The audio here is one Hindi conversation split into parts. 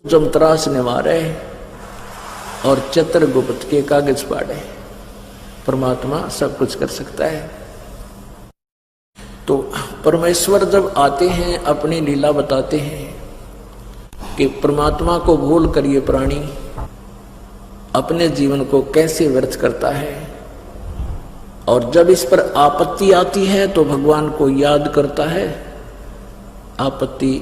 जमतरास ने मारे और चित्रगुप्त के कागज फाड़े। परमात्मा सब कुछ कर सकता है। तो परमेश्वर जब आते हैं अपनी लीला बताते हैं कि परमात्मा को भूल कर ये प्राणी अपने जीवन को कैसे व्यर्थ करता है, और जब इस पर आपत्ति आती है तो भगवान को याद करता है, आपत्ति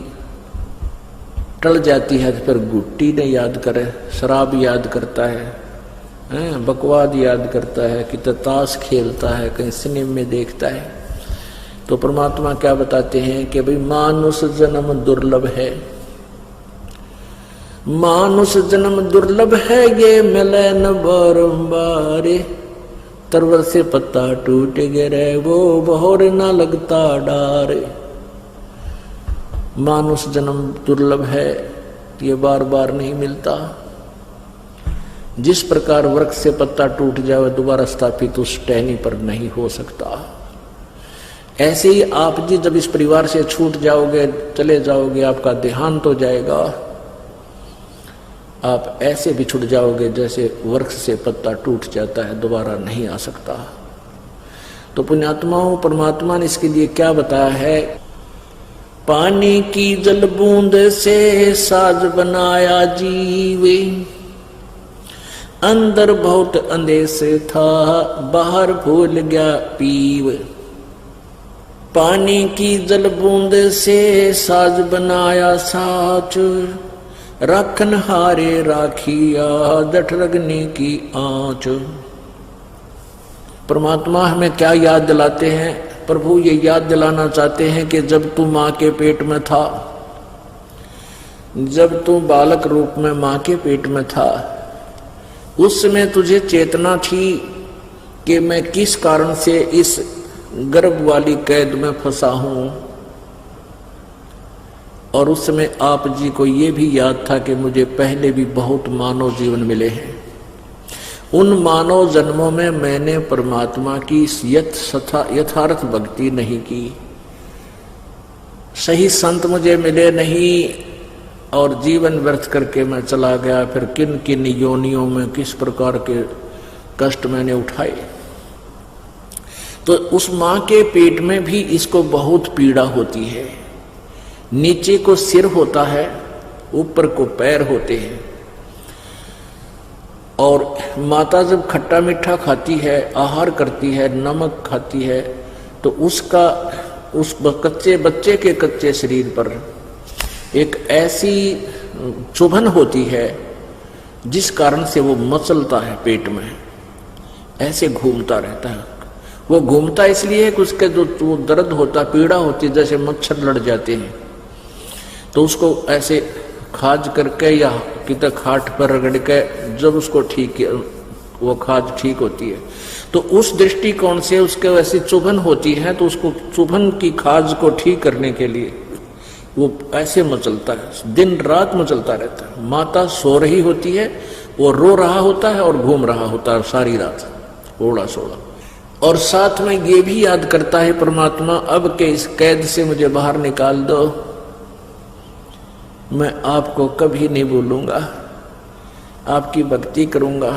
टल जाती है तो फिर गुट्टी ने याद करे, शराब याद करता है, बकवाद याद करता है, कि ताश खेलता है, कहीं सिनेमा में देखता है। तो परमात्मा क्या बताते हैं कि भाई मानुष जन्म दुर्लभ है, मानुष जन्म दुर्लभ है, ये मिले न बारंबार, तरवर से पत्ता टूट गिरे वो बहोर न लगता डार। मानुष जन्म दुर्लभ है, ये बार बार नहीं मिलता। जिस प्रकार वृक्ष से पत्ता टूट जाए दोबारा स्थापित उस टहनी पर नहीं हो सकता, ऐसे ही आप जी जब इस परिवार से छूट जाओगे, चले जाओगे, आपका देहांत हो जाएगा, आप ऐसे बिछुड़ जाओगे जैसे वृक्ष से पत्ता टूट जाता है, दोबारा नहीं आ सकता। तो पुण्यात्माओं, परमात्मा ने इसके लिए क्या बताया है? पानी की जल बूंद से साज बनाया जीवे, अंदर बहुत अंदेश था, बाहर भूल गया पीव। पानी की जल बूंद से साज बनाया साच, राखन हारे राखिया जठ रगने की आंच। परमात्मा हमें क्या याद दिलाते हैं? प्रभु ये याद दिलाना चाहते हैं कि जब तू मां के पेट में था, जब तू बालक रूप में मां के पेट में था, उस समय तुझे चेतना थी कि मैं किस कारण से इस गर्भ वाली कैद में फंसा हूं, और उस समय आप जी को ये भी याद था कि मुझे पहले भी बहुत मानव जीवन मिले हैं। उन मानव जन्मों में मैंने परमात्मा की यथार्थ भक्ति नहीं की, सही संत मुझे मिले नहीं, और जीवन व्यर्थ करके मैं चला गया। फिर किन किन योनियों में किस प्रकार के कष्ट मैंने उठाए। तो उस मां के पेट में भी इसको बहुत पीड़ा होती है। नीचे को सिर होता है, ऊपर को पैर होते हैं, और माता जब खट्टा मीठा खाती है, आहार करती है, नमक खाती है, तो उसका उस कच्चे बच्चे के कच्चे शरीर पर एक ऐसी चुभन होती है जिस कारण से वो मचलता है, पेट में ऐसे घूमता रहता है। वो घूमता इसलिए कि उसके जो दर्द होता, पीड़ा होती, जैसे मच्छर लड़ जाते हैं, तो उसको ऐसे खाज करके या कितना खाट पर रगड़ के जब उसको ठीक, वो खाज ठीक होती है, तो उस दृष्टिकोण से उसके वैसी चुभन होती है, तो उसको चुभन की खाज को ठीक करने के लिए वो ऐसे मचलता है, दिन रात मचलता रहता है। माता सो रही होती है, वो रो रहा होता है और घूम रहा होता है सारी रात, ओड़ा सोड़ा। और साथ में ये भी याद करता है परमात्मा, अब के इस कैद से मुझे बाहर निकाल दो, मैं आपको कभी नहीं भूलूंगा, आपकी भक्ति करूंगा,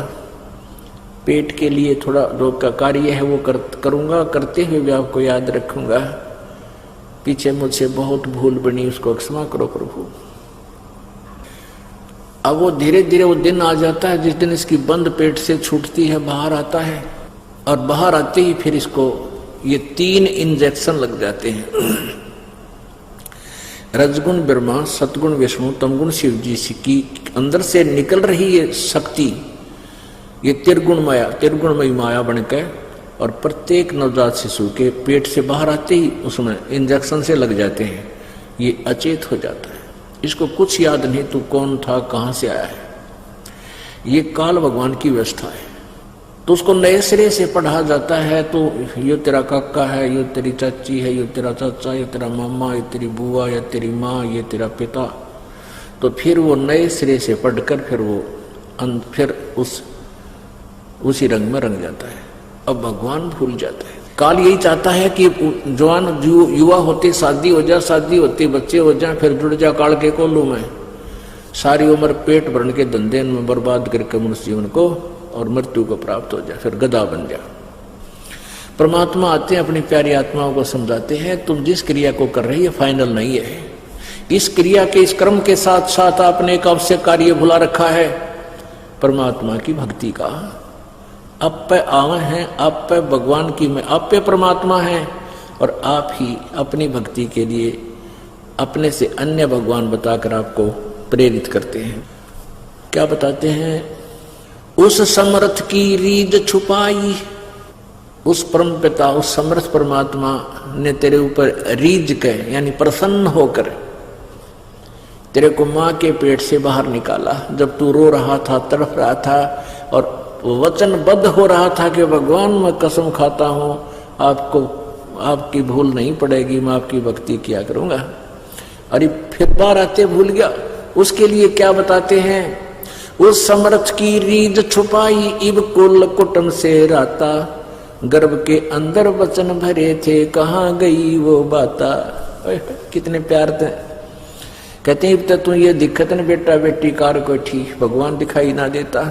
पेट के लिए थोड़ा जो का कार्य है वो करूंगा, करते हुए भी आपको याद रखूंगा। पीछे मुझसे बहुत भूल बनी, उसको क्षमा करो प्रभु। अब वो धीरे धीरे वो दिन आ जाता है जिस दिन इसकी बंद पेट से छूटती है, बाहर आता है, और बाहर आते ही फिर इसको ये 3 इंजेक्शन लग जाते हैं। रजगुण ब्रह्मा, सतगुण विष्णु, तमगुण शिव जी की अंदर से निकल रही ये शक्ति, ये त्रिगुणमयी माया बनकर, और प्रत्येक नवजात शिशु के पेट से बाहर आते ही उसमें इंजेक्शन से लग जाते हैं, ये अचेत हो जाता है। इसको कुछ याद नहीं तू कौन था, कहां से आया है, ये काल भगवान की व्यवस्था है। तो उसको नए सिरे से पढ़ा जाता है, तो ये तेरा काका है, ये तेरी चाची है, ये तेरा चाचा, ये तेरा मामा, ये तेरी बुआ, ये तेरी माँ, ये तेरा पिता। तो फिर वो नए सिरे से पढ़कर फिर उसी रंग में रंग जाता है। अब भगवान भूल जाता है। काल यही चाहता है कि जवान युवा होते शादी हो जाए, शादी होते बच्चे हो जाए, फिर जुड़ जा काल के कोलू में, सारी उम्र पेट भरने के धंधे में बर्बाद करके मनुष्य जीवन को और मृत्यु को प्राप्त हो जाए, फिर गधा बन जाए। परमात्मा आते हैं, अपनी प्यारी आत्माओं को समझाते हैं, तुम जिस क्रिया को कर रही है फाइनल नहीं है। इस क्रिया के, इस कर्म के साथ साथ आपने एक आवश्यक कार्य भुला रखा है, परमात्मा की भक्ति का। आप पे आवे हैं, आप पे भगवान की में, आप पे परमात्मा है और आप ही अपनी भक्ति के लिए अपने से अन्य भगवान बताकर आपको प्रेरित करते हैं। क्या बताते हैं? उस समर्थ की रीझ छुपाई, उस परम पिता, उस समर्थ परमात्मा ने तेरे ऊपर रीझ के यानी प्रसन्न होकर तेरे को मां के पेट से बाहर निकाला। जब तू रो रहा था, तड़प रहा था और वचनबद्ध हो रहा था कि भगवान मैं कसम खाता हूं आपको, आपकी भूल नहीं पड़ेगी, मैं आपकी भक्ति किया करूंगा। अरे फिर बार आते भूल गया। उसके लिए क्या बताते हैं? उस समर्थ की रीझ छुपाई, इब कुल कुटुंब से राता, गर्भ के अंदर वचन भरे थे, कहाँ गई वो बाता। कितने प्यार थे। कहते हैं तब तू ये दिक्कत न बेटा बेटी कार को ठीक, भगवान दिखाई ना देता।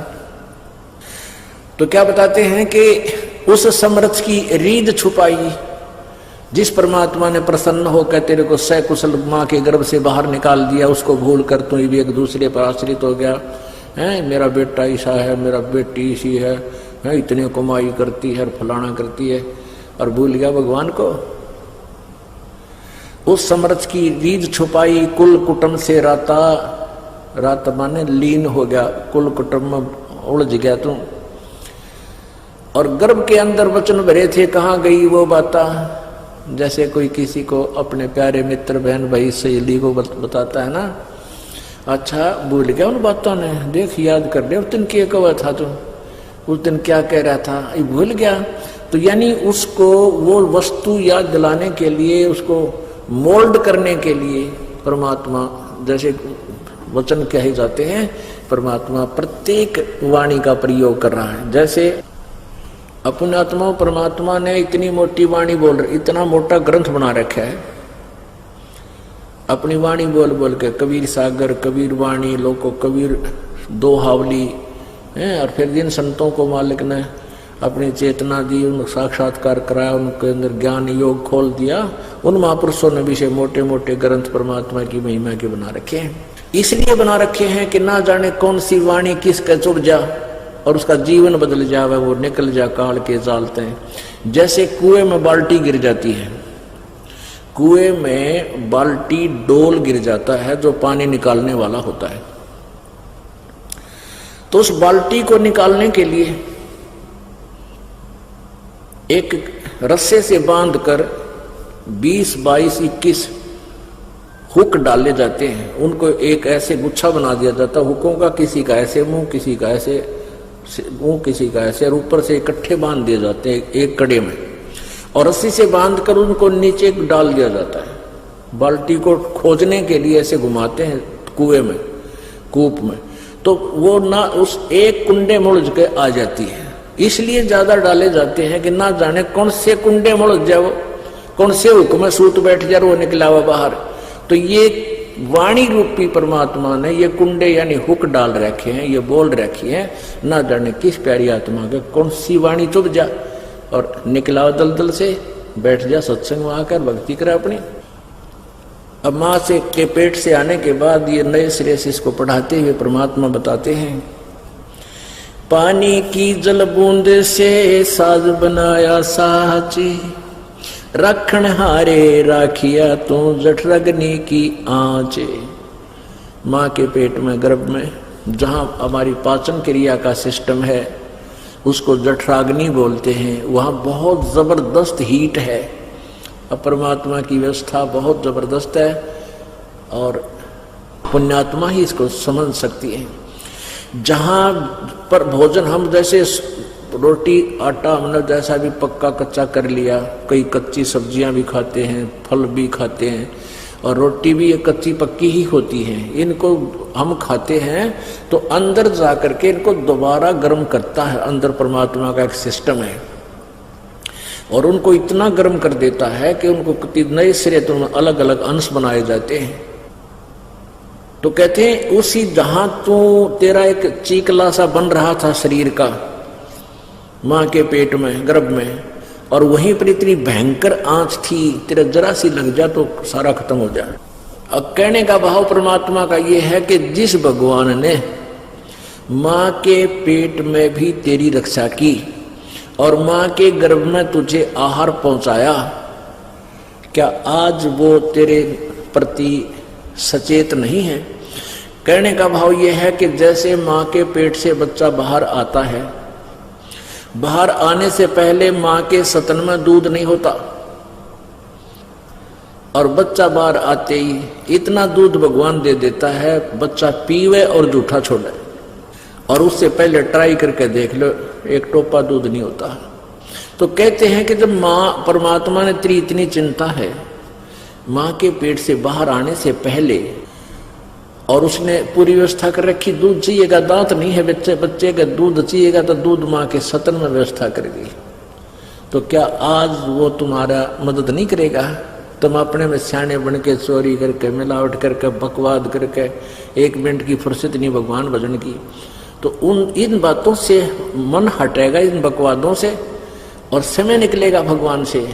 तो क्या बताते हैं कि उस समर्थ की रीझ छुपाई, जिस परमात्मा ने प्रसन्न होकर तेरे को सकुशल मां के गर्भ से बाहर निकाल दिया, उसको भूल कर तू भी एक दूसरे पर आश्रित हो गया है। मेरा बेटा ऐसा है, मेरा बेटी ऐसी है, इतनी कमाई करती है, फलाना करती है, और भूल गया भगवान को। उस समर्थ की रीझ छुपाई, कुल कुटुंब से राता, रात माने लीन हो गया, कुल कुटुंब में उलझ गया तू। और गर्भ के अंदर वचन भरे थे, कहाँ गई वो बाता। जैसे कोई किसी को अपने प्यारे मित्र, बहन, भाई, सहेली को बताता है ना, अच्छा भूल गया उन बातों ने, देख याद कर ले उस दिन क्या कहा था तू, उस दिन क्या कह रहा था, ये भूल गया। तो यानी उसको वो वस्तु याद दिलाने के लिए, उसको मोल्ड करने के लिए परमात्मा, जैसे वचन कहे जाते हैं, परमात्मा प्रत्येक वाणी का प्रयोग कर रहा है। जैसे अपने आत्मा परमात्मा ने इतनी मोटी वाणी बोल रही, इतना मोटा ग्रंथ बना रखा है, अपनी वाणी बोल बोल के, कबीर सागर, कबीर वाणी, लोको कबीर दो हावली है। और फिर जिन संतों को मालिक ने अपनी चेतना दी, उन साक्षात्कार कराया, उनके अंदर ज्ञान योग खोल दिया, उन महापुरुषों ने भी से मोटे मोटे ग्रंथ परमात्मा की महिमा के बना रखे हैं। इसलिए बना रखे हैं कि ना जाने कौन सी वाणी किसके चुड़ जा और उसका जीवन बदल जावे, वो निकल जा काल के जालते हैं। जैसे कुएं में बाल्टी गिर जाती है, कुएं में बाल्टी डोल गिर जाता है जो पानी निकालने वाला होता है, तो उस बाल्टी को निकालने के लिए एक रस्से से बांधकर 20, 22, 21 हुक डाले जाते हैं। उनको एक ऐसे गुच्छा बना दिया जाता है हुकों का, किसी का ऐसे मुंह, किसी का ऐसे मुंह, किसी का ऐसे, और ऊपर से इकट्ठे बांध दिए जाते हैं एक कड़े में, और रस्सी से बांधकर उनको नीचे डाल दिया जाता है। बाल्टी को खोजने के लिए ऐसे घुमाते हैं कुएं में, कूप में, तो वो ना उस एक कुंडे में उलझ के आ जाती है। इसलिए ज्यादा डाले जाते हैं कि ना जाने कौन से कुंडे में उलझ जाए, कौन से हुक में सूत बैठ जाए, वो निकला हुआ बाहर। तो ये वाणी रूपी परमात्मा ने ये कुंडे यानी हुक डाल रखे हैं, ये बोल रखी है, ना जाने किस प्यारी आत्मा के कौन सी वाणी चुभ जा और निकला दलदल से बैठ जा, सत्संग में आकर भक्ति करे अपनी। अब माँ से के पेट से आने के बाद ये नए सिरे से इसको पढ़ाते हुए परमात्मा बताते हैं, पानी की जल बूंद से साज बनाया साची, रखण हारे राखिया तू जठरग्नि की आंचे। माँ के पेट में, गर्भ में, जहाँ हमारी पाचन क्रिया का सिस्टम है उसको जठराग्नि बोलते हैं, वहाँ बहुत जबरदस्त हीट है। अब परमात्मा की व्यवस्था बहुत जबरदस्त है और पुण्यात्मा ही इसको समझ सकती है। जहाँ पर भोजन हम जैसे रोटी आटा हमने जैसा भी पक्का कच्चा कर लिया, कई कच्ची सब्जियां भी खाते हैं, फल भी खाते हैं, और रोटी भी एक कच्ची पक्की ही होती है। इनको हम खाते हैं तो अंदर जा करके इनको दोबारा गर्म करता है, अंदर परमात्मा का एक सिस्टम है और उनको इतना गर्म कर देता है कि उनको नए सिरे तो अलग अलग अंश बनाए जाते हैं। तो कहते हैं उसी जहां तो तेरा एक चीकला सा बन रहा था शरीर का मां के पेट में, गर्भ में, और वहीं पर इतनी भयंकर आंच थी, तेरा जरा सी लग जा तो सारा खत्म हो जाए। अब कहने का भाव परमात्मा का ये है कि जिस भगवान ने मां के पेट में भी तेरी रक्षा की और मां के गर्भ में तुझे आहार पहुंचाया, क्या आज वो तेरे प्रति सचेत नहीं है? कहने का भाव यह है कि जैसे मां के पेट से बच्चा बाहर आता है, बाहर आने से पहले मां के स्तन में दूध नहीं होता और बच्चा बाहर आते ही इतना दूध भगवान दे देता है, बच्चा पीवे और जूठा छोड़े। और उससे पहले ट्राई करके देख लो, एक टोपा दूध नहीं होता। तो कहते हैं कि जब मां परमात्मा ने तेरी इतनी चिंता है मां के पेट से बाहर आने से पहले, और उसने पूरी व्यवस्था कर रखी, दूध चाहिएगा, दांत नहीं है बच्चे का दूध चाहिएगा तो दूध मां के स्तन में व्यवस्था कर दी, तो क्या आज वो तुम्हारा मदद नहीं करेगा? तुम अपने में सियाने बन के चोरी करके, मिलावट करके, बकवाद करके, 1 मिनट की फुर्सत नहीं भगवान भजन की, तो इन बातों से मन हटेगा, इन बकवादों से, और समय निकलेगा भगवान से।